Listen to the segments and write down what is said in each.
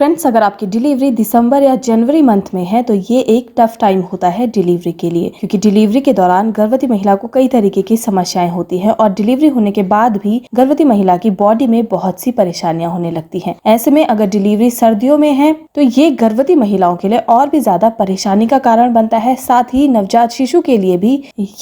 Friends, अगर आपकी delivery दिसंबर या जनवरी मंथ में है तो ये एक टफ टाइम होता है डिलीवरी के लिए, क्योंकि डिलीवरी के दौरान गर्भवती महिला को कई तरीके की समस्याएं होती हैं और डिलीवरी होने के बाद भी गर्भवती महिला की बॉडी में बहुत सी परेशानियां होने लगती हैं। ऐसे में अगर डिलीवरी सर्दियों में है तो ये गर्भवती महिलाओं के लिए और भी ज्यादा परेशानी का कारण बनता है। साथ ही नवजात शिशु के लिए भी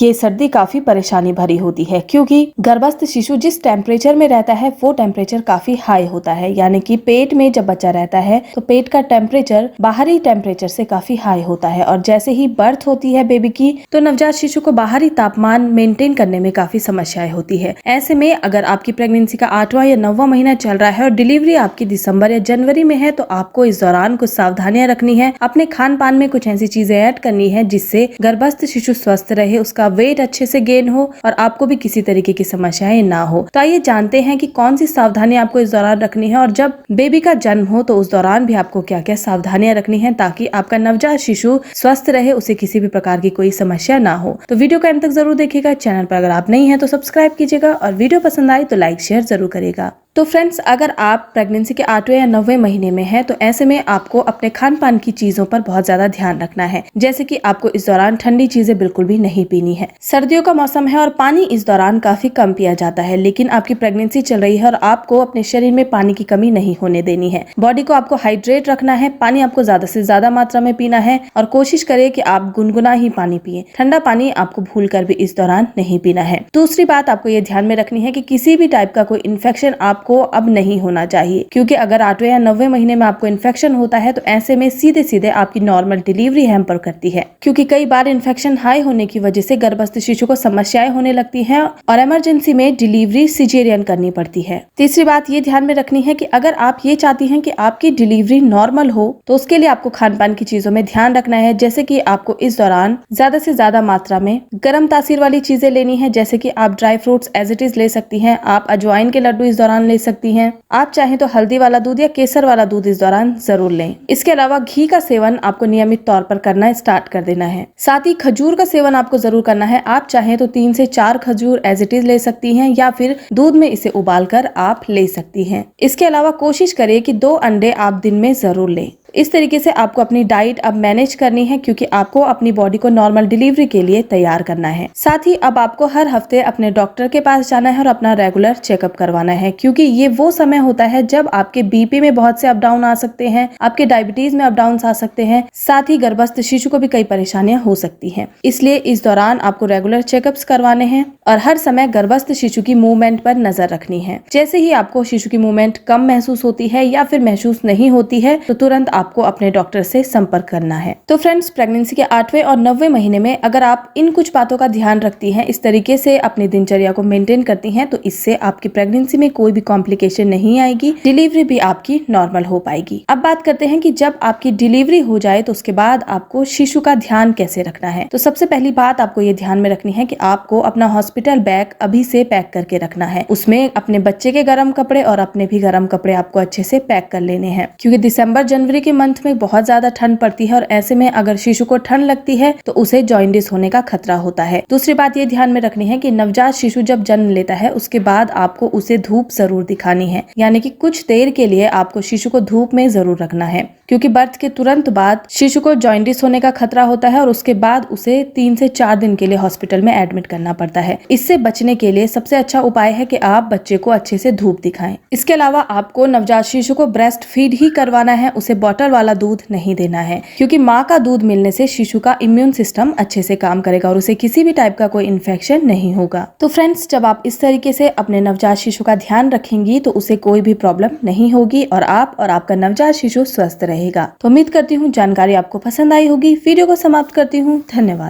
ये सर्दी काफी परेशानी भरी होती है, क्योंकि गर्भस्थ शिशु जिस टेम्परेचर में रहता है वो टेम्परेचर काफी हाई होता है। यानी कि पेट में जब बच्चा रहता है तो पेट का टेम्परेचर बाहरी टेम्परेचर से काफी हाई होता है और जैसे ही बर्थ होती है बेबी की तो नवजात शिशु को बाहरी तापमान मेंटेन करने में काफी समस्याएं होती है। ऐसे में अगर आपकी प्रेगनेंसी का 8वां या 9वां महीना चल रहा है और डिलीवरी आपकी दिसंबर या जनवरी में है तो आपको इस दौरान कुछ सावधानियां रखनी है। अपने खान पान में कुछ ऐसी चीजें ऐड करनी है जिससे गर्भस्थ शिशु स्वस्थ रहे, उसका वेट अच्छे से गेन हो और आपको भी किसी तरीके की समस्याएं ना हो। तो आइए जानते हैं कि कौन सी सावधानी आपको इस दौरान रखनी है और जब बेबी का जन्म हो तो उस दौरान भी आपको क्या क्या सावधानियां रखनी है ताकि आपका नवजात शिशु स्वस्थ रहे, उसे किसी भी प्रकार की कोई समस्या ना हो। तो वीडियो का अंत तक जरूर देखिएगा। चैनल पर अगर आप नहीं हैं तो सब्सक्राइब कीजिएगा और वीडियो पसंद आए तो लाइक शेयर जरूर करेगा। तो फ्रेंड्स, अगर आप प्रेगनेंसी के 8वें या 9वें महीने में हैं तो ऐसे में आपको अपने खान पान की चीजों पर बहुत ज्यादा ध्यान रखना है। जैसे कि आपको इस दौरान ठंडी चीजें बिल्कुल भी नहीं पीनी है। सर्दियों का मौसम है और पानी इस दौरान काफी कम पिया जाता है, लेकिन आपकी प्रेगनेंसी चल रही है और आपको अपने शरीर में पानी की कमी नहीं होने देनी है। बॉडी को आपको हाइड्रेट रखना है, पानी आपको ज्यादा से ज्यादा मात्रा में पीना है और कोशिश करें कि आप गुनगुना ही पानी पिए। ठंडा पानी आपको भूलकर भी इस दौरान नहीं पीना है। दूसरी बात आपको ये ध्यान में रखनी है कि किसी भी टाइप का कोई इन्फेक्शन आपको अब नहीं होना चाहिए, क्योंकि अगर 8वें या 9वें महीने में आपको इन्फेक्शन होता है तो ऐसे में सीधे सीधे आपकी नॉर्मल डिलीवरी हैम्पर करती है, क्योंकि कई बार इन्फेक्शन हाई होने की वजह से गर्भस्थ शिशु को समस्याएं होने लगती हैं और इमरजेंसी में डिलीवरी सिजेरियन करनी पड़ती है। तीसरी बात ये ध्यान में रखनी है कि अगर आप ये चाहती हैं कि आपकी डिलीवरी नॉर्मल हो तो उसके लिए आपको खान पान की चीजों में ध्यान रखना है। जैसे कि आपको इस दौरान ज्यादा से ज्यादा मात्रा में गर्म तासीर वाली चीजें लेनी है, जैसे कि आप dry fruits as it is ले सकती हैं, आप अजवाइन के लड्डू इस दौरान ले सकती हैं, आप चाहें तो हल्दी वाला दूध या केसर वाला दूध इस दौरान जरूर लें। इसके अलावा घी का सेवन आपको नियमित तौर पर करना स्टार्ट कर देना है। साथ ही खजूर का सेवन आपको जरूर करना है। आप चाहें तो 3 से 4 खजूर एज इट इज ले सकती हैं या फिर दूध में इसे उबालकर आप ले सकती हैं। इसके अलावा कोशिश करें कि 2 अंडे आप दिन में जरूर लें। इस तरीके से आपको अपनी डाइट अब मैनेज करनी है, क्योंकि आपको अपनी बॉडी को नॉर्मल डिलीवरी के लिए तैयार करना है। साथ ही अब आपको हर हफ्ते अपने डॉक्टर के पास जाना है और अपना रेगुलर चेकअप करवाना है, क्योंकि ये वो समय होता है जब आपके बीपी में बहुत से अप डाउन आ सकते हैं, आपके डायबिटीज में अप डाउन आ सकते हैं, साथ ही गर्भस्थ शिशु को भी कई परेशानियां हो सकती हैं। इसलिए इस दौरान आपको रेगुलर चेकअप्स करवाने हैं और हर समय गर्भस्थ शिशु की मूवमेंट पर नजर रखनी है। जैसे ही आपको शिशु की मूवमेंट कम महसूस होती है या फिर महसूस नहीं होती है तो तुरंत आपको अपने डॉक्टर से संपर्क करना है। तो फ्रेंड्स, प्रेगनेंसी के 8वें और 9वें महीने में अगर आप इन कुछ बातों का ध्यान रखती हैं, इस तरीके से अपनी दिनचर्या को मेंटेन करती हैं, तो इससे आपकी प्रेगनेंसी में कोई भी कॉम्प्लिकेशन नहीं आएगी, डिलीवरी भी आपकी नॉर्मल हो पाएगी। अब बात करते हैं कि जब आपकी डिलीवरी हो जाए तो उसके बाद आपको शिशु का ध्यान कैसे रखना है। तो सबसे पहली बात आपको ये ध्यान में रखनी है कि आपको अपना हॉस्पिटल बैग अभी से पैक करके रखना है। उसमें अपने बच्चे के गर्म कपड़े और अपने भी गर्म कपड़े आपको अच्छे से पैक कर लेने हैं, क्योंकि दिसंबर जनवरी के मंथ में बहुत ज्यादा ठंड पड़ती है और ऐसे में अगर शिशु को ठंड लगती है तो उसे जॉन्डिस होने का खतरा होता है। दूसरी बात ये ध्यान में रखनी है कि नवजात शिशु जब जन्म लेता है उसके बाद आपको उसे धूप जरूर दिखानी है, यानी कि कुछ देर के लिए आपको शिशु को धूप में जरूर रखना है, क्योंकि बर्थ के तुरंत बाद शिशु को जॉन्डिस होने का खतरा होता है और उसके बाद उसे 3 से 4 दिन के लिए हॉस्पिटल में एडमिट करना पड़ता है। इससे बचने के लिए सबसे अच्छा उपाय है कि आप बच्चे को अच्छे से धूप दिखाएं। इसके अलावा आपको नवजात शिशु को ब्रेस्ट फीड ही करवाना है, उसे बॉटल वाला दूध नहीं देना है, क्योंकि माँ का दूध मिलने से शिशु का इम्यून सिस्टम अच्छे से काम करेगा और उसे किसी भी टाइप का कोई इन्फेक्शन नहीं होगा। तो फ्रेंड्स, जब आप इस तरीके से अपने नवजात शिशु का ध्यान रखेंगी तो उसे कोई भी प्रॉब्लम नहीं होगी और आप और आपका नवजात शिशु स्वस्थ रहेगा। तो उम्मीद करती हूँ जानकारी आपको पसंद आई होगी। वीडियो को समाप्त करती हूँ। धन्यवाद।